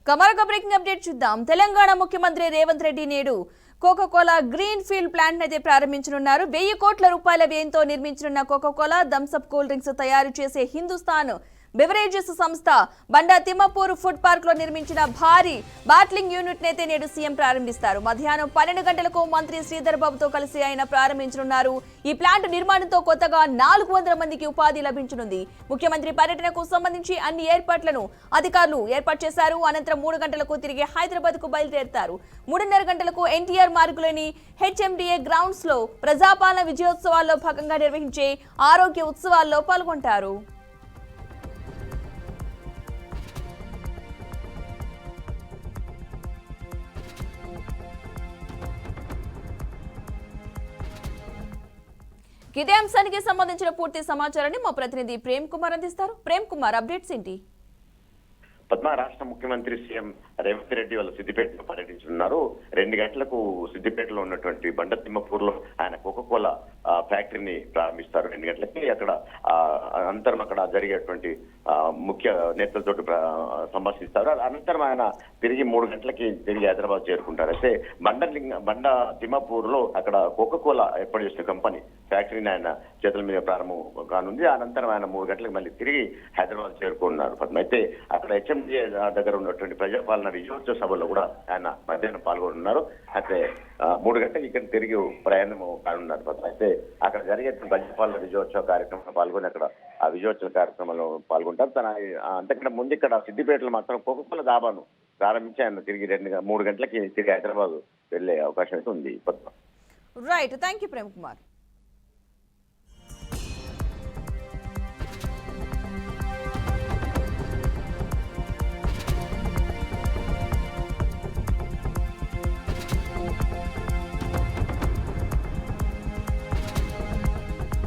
మరొక breaking update చూద్దాం. తెలంగాణ ముఖ్యమంత్రి రేవంత్ రెడ్డి నేడు కోకోకోలా గ్రీన్ ఫీల్డ్ ప్లాంట్ అయితే ప్రారంభించనున్నారు. 1000 కోట్ల రూపాయల వ్యయంతో నిర్మించనున్న కోకోకోలా థమ్సప్ కూల్ డ్రింక్స్ తయారు చేసే హిందుస్థాన్ బెవరేజెస్ సంస్థ బండా తిమ్మపూర్ ఫుడ్ పార్క్ లో నిర్మించిన భారీ బాట్లింగ్ యూనిట్ నైతే నేడు సీఎం ప్రారంభిస్తారు. మధ్యాహ్నం 12 గంటలకు మంత్రి శ్రీధర్ బాబుతో కలిసి ఆయన ప్రారంభించనున్నారు. ఈ ప్లాంట్ నిర్మాణంతో కొత్తగా 400 మందికి ఉపాధి లభించనుంది. ముఖ్యమంత్రి పర్యటనకు సంబంధించి అన్ని ఏర్పాట్లను అధికారులు ఏర్పాటు చేశారు. అనంతరం 3 గంటలకు తిరిగి హైదరాబాద్ కు బయలుదేరుతారు. 3:30 గంటలకు ఎన్టీఆర్ మార్గులోని హెచ్ఎండిఏ గ్రౌండ్స్ లో ప్రజాపాలన విజయోత్సవాల్లో భాగంగా నిర్వహించే ఆరోగ్య ఉత్సవాల్లో పాల్గొంటారు. ఇదే అంశానికి సంబంధించిన పూర్తి సమాచారాన్ని మా ప్రతినిధి ప్రేమ్ కుమార్ అందిస్తారు. ప్రేమ్ కుమార్, అప్డేట్స్ ఏంటి? పద్మ రాష్ట్ర ముఖ్యమంత్రి సీఎం రేవంత్ రెడ్డి వాళ్ళు సిద్దిపేటలో పర్యటించనున్నారు. 2 గంటలకు సిద్దిపేటలో ఉన్నటువంటి బండ తిమ్మపూర్ లో ఆయన కోకోకోలా ఫ్యాక్టరీని ప్రారంభిస్తారు. 2 గంటలకి అక్కడ అనంతరం అక్కడ జరిగేటువంటి ముఖ్య నేతలతో సంభాషిస్తారు. అనంతరం ఆయన తిరిగి 3 గంటలకి తిరిగి హైదరాబాద్ చేరుకుంటారు. అయితే బండ తిమ్మపూర్ లో అక్కడ కోకోకోలా ఏర్పాటు చేసిన కంపెనీ ఫ్యాక్టరీని ఆయన చేతుల మీద ప్రారంభం కానుంది. అనంతరం ఆయన 3 గంటలకు మళ్ళీ తిరిగి హైదరాబాద్ చేరుకున్నారు. పద్మ అయితే అక్కడ హెచ్ఎండిఏ దగ్గర ఉన్నటువంటి ప్రజాపాలన విజయోత్సవ సభలో కూడా ఆయన మధ్యాహ్నం పాల్గొన్నారు. అయితే 3 గంటలకు ఇక్కడ తిరిగి ప్రయాణం కానున్నారు. పద్మ అయితే అక్కడ జరిగే ప్రజాపాలన విజయోత్సవ కార్యక్రమంలో పాల్గొని అక్కడ ఆ విజయోత్సవ కార్యక్రమంలో పాల్గొంటారు. తన అంతకంటే ముందు ఇక్కడ సిద్దిపేటలో మాత్రం కోకోకోలా దాబాను ప్రారంభించి ఆయన తిరిగి 3 గంటలకి తిరిగి హైదరాబాద్ వెళ్లే అవకాశం అయితే ఉంది. Padma right, thank you Prem Kumar.